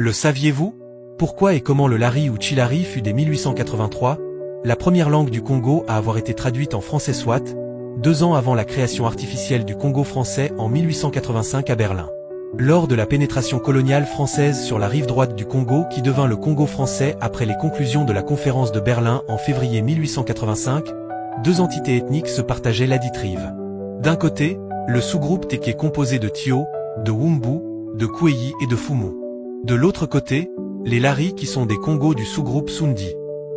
Le saviez-vous? Pourquoi et comment le lari ou tshilari fut dès 1883 la première langue du Congo à avoir été traduite en français soit, 2 ans avant la création artificielle du Congo français en 1885 à Berlin. Lors de la pénétration coloniale française sur la rive droite du Congo qui devint le Congo français après les conclusions de la conférence de Berlin en février 1885, 2 entités ethniques se partageaient ladite rive. D'un côté, le sous-groupe Téké composé de Tio, de Wumbu, de Kouéyi et de Fumu. De l'autre côté, les Lari qui sont des Congos du sous-groupe Sundi.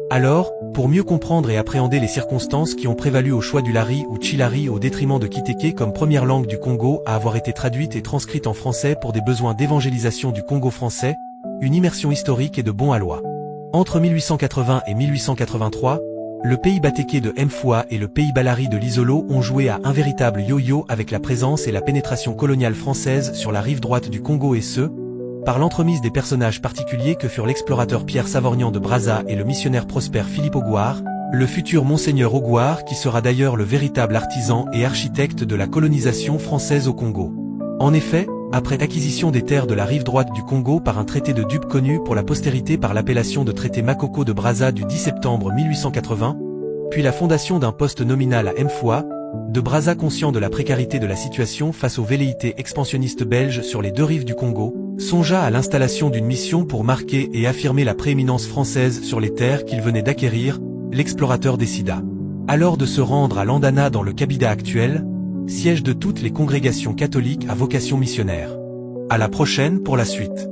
Alors, pour mieux comprendre et appréhender les circonstances qui ont prévalu au choix du lari ou tshilari au détriment de Kiteke comme première langue du Congo à avoir été traduite et transcrite en français pour des besoins d'évangélisation du Congo français, une immersion historique et de bon aloi. Entre 1880 et 1883, le pays batéké de Mfoua et le pays balari de l'Isolo ont joué à un véritable yo-yo avec la présence et la pénétration coloniale française sur la rive droite du Congo et ce, par l'entremise des personnages particuliers que furent l'explorateur Pierre Savorgnan de Brazza et le missionnaire Prosper Philippe Augoire, le futur Monseigneur Augoire qui sera d'ailleurs le véritable artisan et architecte de la colonisation française au Congo. En effet, après acquisition des terres de la rive droite du Congo par un traité de Dube connu pour la postérité par l'appellation de traité Makoko de Brazza du 10 septembre 1880, puis la fondation d'un poste nominal à Mfoua, de Brazza conscient de la précarité de la situation face aux velléités expansionnistes belges sur les 2 rives du Congo, songea à l'installation d'une mission pour marquer et affirmer la prééminence française sur les terres qu'il venait d'acquérir. L'explorateur décida alors de se rendre à Landana dans le Kabida actuel, siège de toutes les congrégations catholiques à vocation missionnaire. À la prochaine pour la suite.